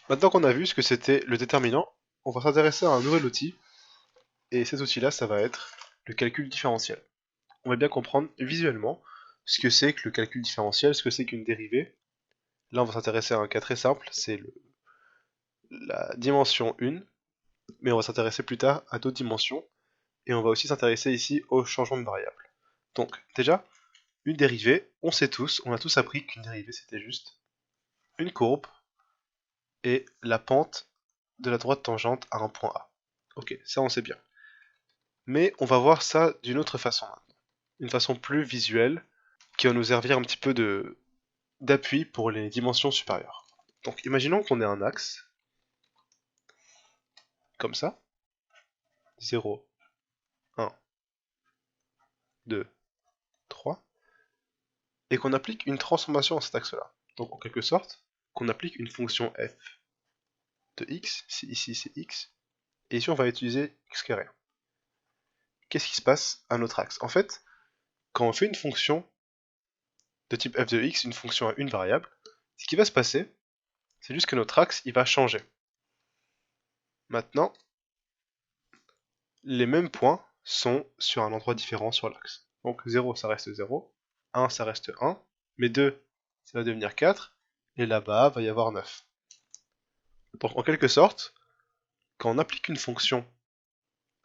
Maintenant qu'on a vu ce que c'était le déterminant, on va s'intéresser à un nouvel outil, et cet outil-là, ça va être le calcul différentiel. On va bien comprendre visuellement ce que c'est que le calcul différentiel, ce que c'est qu'une dérivée. Là, on va s'intéresser à un cas très simple, c'est la dimension 1, mais on va s'intéresser plus tard à d'autres dimensions, et on va aussi s'intéresser ici au changement de variable. Donc, déjà, une dérivée, on a tous appris qu'une dérivée, c'était juste une courbe et la pente de la droite tangente à un point A. Ok, ça on sait bien. Mais on va voir ça d'une autre façon maintenant. Une façon plus visuelle, qui va nous servir un petit peu d'appui pour les dimensions supérieures. Donc imaginons qu'on ait un axe, comme ça, 0, 1, 2, 3, et qu'on applique une transformation à cet axe-là. Donc en quelque sorte, qu'on applique une fonction f de x, si ici c'est x, et ici on va utiliser x carré. Qu'est-ce qui se passe à notre axe? En fait, quand on fait une fonction de type f de x, une fonction à une variable, ce qui va se passer, c'est juste que notre axe il va changer. Maintenant, les mêmes points sont sur un endroit différent sur l'axe. Donc 0 ça reste 0, 1 ça reste 1, mais 2 ça va devenir 4, et là-bas va y avoir 9. Donc en quelque sorte, quand on applique une fonction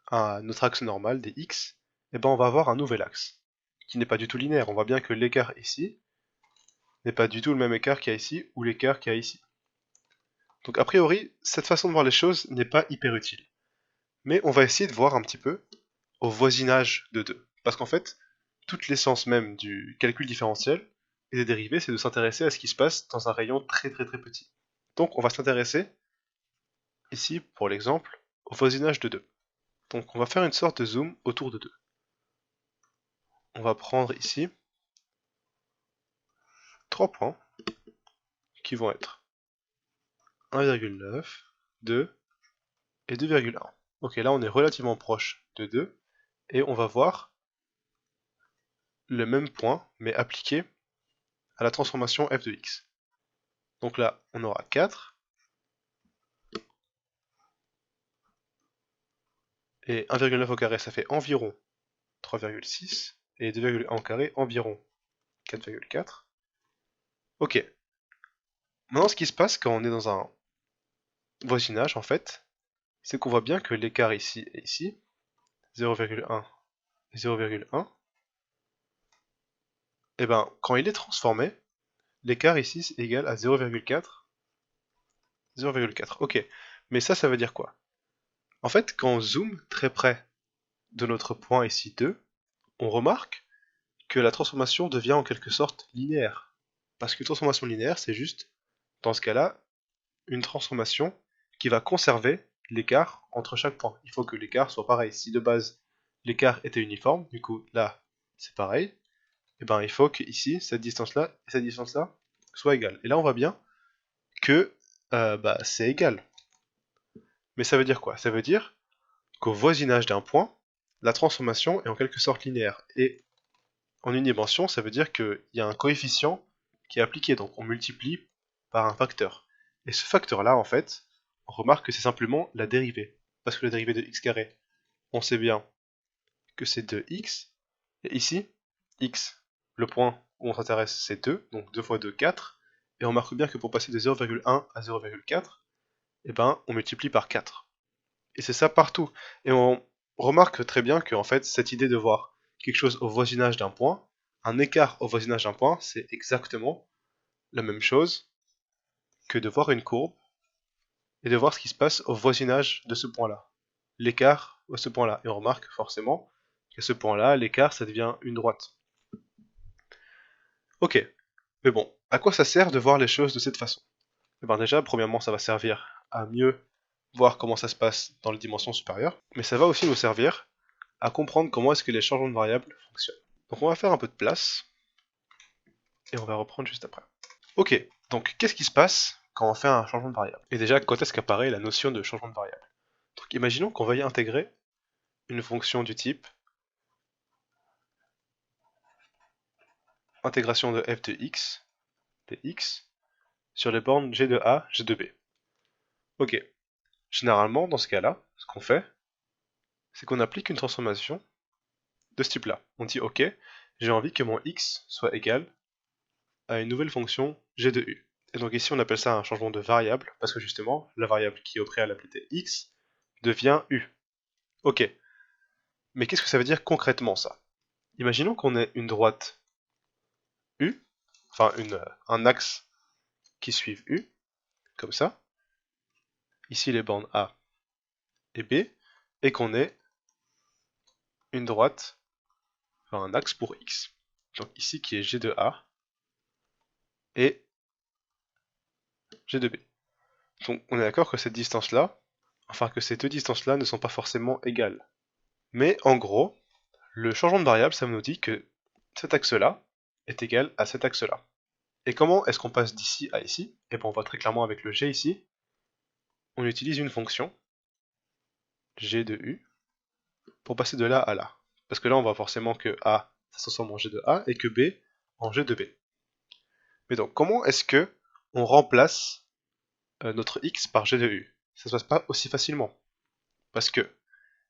à notre axe normal des x, eh ben on va avoir un nouvel axe, qui n'est pas du tout linéaire. On voit bien que l'écart ici n'est pas du tout le même écart qu'il y a ici, ou l'écart qu'il y a ici. Donc a priori, cette façon de voir les choses n'est pas hyper utile. Mais on va essayer de voir un petit peu au voisinage de 2. Parce qu'en fait, toute l'essence même du calcul différentiel et des dérivés, c'est de s'intéresser à ce qui se passe dans un rayon très très très petit. Donc on va s'intéresser, ici pour l'exemple, au voisinage de 2. Donc on va faire une sorte de zoom autour de 2. On va prendre ici 3 points qui vont être 1,9, 2 et 2,1. Ok, là on est relativement proche de 2 et on va voir le même point mais appliqué à la transformation f de x. Donc là on aura 4 et 1,9 au carré ça fait environ 3,6 et 2,1 au carré environ 4,4. Ok, maintenant ce qui se passe quand on est dans un voisinage en fait, c'est qu'on voit bien que l'écart ici et ici, 0,1 et 0,1, et ben quand il est transformé, l'écart ici est égal à 0,4, 0,4. Ok, mais ça veut dire quoi? En fait, quand on zoome très près de notre point ici 2, on remarque que la transformation devient en quelque sorte linéaire. Parce que transformation linéaire, c'est juste, dans ce cas-là, une transformation qui va conserver l'écart entre chaque point. Il faut que l'écart soit pareil. Si de base l'écart était uniforme, du coup là c'est pareil, et ben il faut que ici cette distance-là et cette distance-là soient égales. Et là on voit bien que c'est égal. Mais ça veut dire quoi? Ça veut dire qu'au voisinage d'un point, la transformation est en quelque sorte linéaire. Et en une dimension, ça veut dire qu'il y a un coefficient qui est appliqué, donc on multiplie par un facteur. Et ce facteur-là, en fait, on remarque que c'est simplement la dérivée. Parce que la dérivée de x carré, on sait bien que c'est 2x. Et ici, x, le point où on s'intéresse, c'est 2, donc 2 fois 2, 4. Et on remarque bien que pour passer de 0,1 à 0,4, eh ben, on multiplie par 4. Et c'est ça partout. Et on remarque très bien que en fait, cette idée de voir quelque chose au voisinage d'un point, un écart au voisinage d'un point, c'est exactement la même chose que de voir une courbe et de voir ce qui se passe au voisinage de ce point-là. L'écart à ce point-là. Et on remarque forcément qu'à ce point-là, l'écart, ça devient une droite. Ok, mais bon, à quoi ça sert de voir les choses de cette façon? Eh bien déjà, premièrement, ça va servir à mieux voir comment ça se passe dans les dimensions supérieures, mais ça va aussi nous servir à comprendre comment est-ce que les changements de variables fonctionnent. Donc on va faire un peu de place, et on va reprendre juste après. Ok, donc qu'est-ce qui se passe quand on fait un changement de variable? Et déjà, quand est-ce qu'apparaît la notion de changement de variable? Donc imaginons qu'on veuille intégrer une fonction du type intégration de f de x, dx, sur les bornes g de a, g de b. Ok. Généralement, dans ce cas-là, ce qu'on fait, c'est qu'on applique une transformation de ce type-là. On dit ok, j'ai envie que mon x soit égal à une nouvelle fonction g de u. Et donc ici on appelle ça un changement de variable, parce que justement, la variable qui au préalable était x devient u. Ok. Mais qu'est-ce que ça veut dire concrètement ça? Imaginons qu'on ait une droite u, enfin un axe qui suive u, comme ça. Ici les bornes a et b, et qu'on ait une droite, enfin un axe pour x. Donc ici qui est g de a et g de b. Donc on est d'accord que cette distance-là, enfin que ces deux distances-là ne sont pas forcément égales. Mais en gros, le changement de variable, ça nous dit que cet axe-là est égal à cet axe-là. Et comment est-ce qu'on passe d'ici à ici? Et bien on voit très clairement avec le g ici, on utilise une fonction, g de u, pour passer de là à là. Parce que là on voit forcément que a, ça se transforme en g de a, et que b, en g de b. Mais donc comment est-ce que on remplace notre x par g de u? Ça se passe pas aussi facilement. Parce que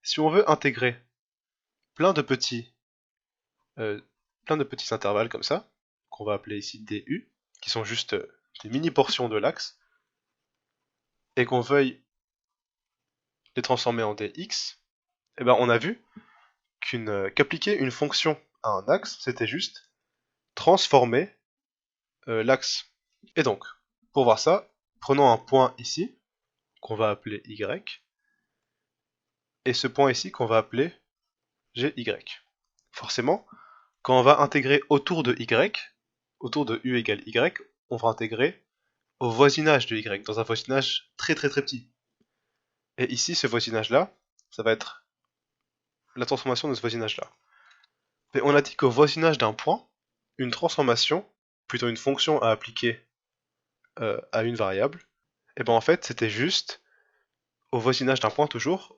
si on veut intégrer plein de petits, euh, plein de petits intervalles comme ça, qu'on va appeler ici du, qui sont juste des mini-portions de l'axe, et qu'on veuille les transformer en dx, et ben on a vu qu'appliquer une fonction à un axe, c'était juste transformer l'axe. Et donc, pour voir ça, prenons un point ici, qu'on va appeler y, et ce point ici qu'on va appeler gy. Forcément, quand on va intégrer autour de y, autour de u égale y, on va intégrer au voisinage de y, dans un voisinage très très très petit. Et ici, ce voisinage-là, ça va être la transformation de ce voisinage-là. Mais on a dit qu'au voisinage d'un point, une transformation, plutôt une fonction à appliquer à une variable, et ben en fait c'était juste, au voisinage d'un point toujours,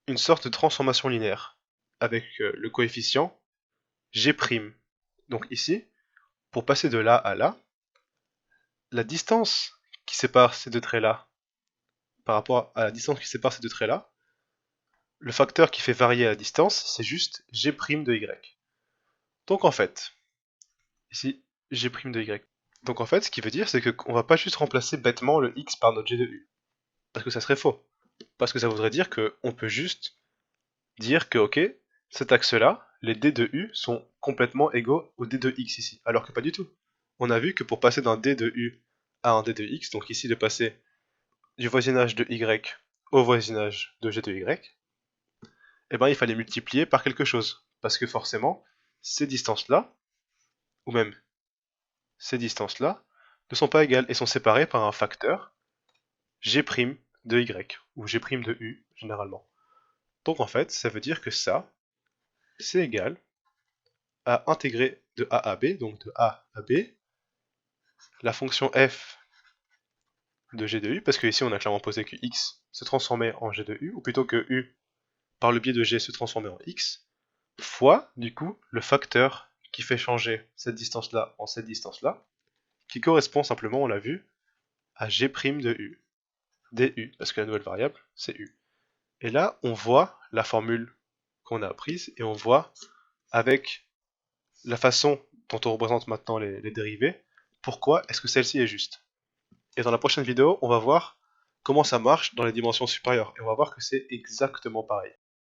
une sorte de transformation linéaire, avec le coefficient g'. Donc ici, pour passer de là à là, la distance qui sépare ces deux traits-là par rapport à la distance qui sépare ces deux traits-là, le facteur qui fait varier la distance, c'est juste g' de y. Donc en fait, ici, g' de y. Donc en fait, ce qui veut dire, c'est qu'on va pas juste remplacer bêtement le x par notre g de u. Parce que ça serait faux. Parce que ça voudrait dire qu'on peut juste dire que, ok, cet axe-là, les d de u sont complètement égaux au d de x ici. Alors que pas du tout. On a vu que pour passer d'un d de u à un d de x, donc ici de passer du voisinage de y au voisinage de g de y, eh ben il fallait multiplier par quelque chose. Parce que forcément, ces distances-là, ou même ces distances-là, ne sont pas égales et sont séparées par un facteur g' de y, ou g' de u, généralement. Donc en fait, ça veut dire que ça, c'est égal à intégrer de a à b, donc de a à b, la fonction f de g de u, parce que ici on a clairement posé que x se transformait en g de u, ou plutôt que u, par le biais de g, se transformait en x, fois, du coup, le facteur qui fait changer cette distance-là en cette distance-là, qui correspond simplement, on l'a vu, à g' de u, du, parce que la nouvelle variable, c'est u. Et là, on voit la formule qu'on a apprise, et on voit, avec la façon dont on représente maintenant les dérivés, pourquoi est-ce que celle-ci est juste. Et dans la prochaine vidéo, on va voir comment ça marche dans les dimensions supérieures, et on va voir que c'est exactement pareil.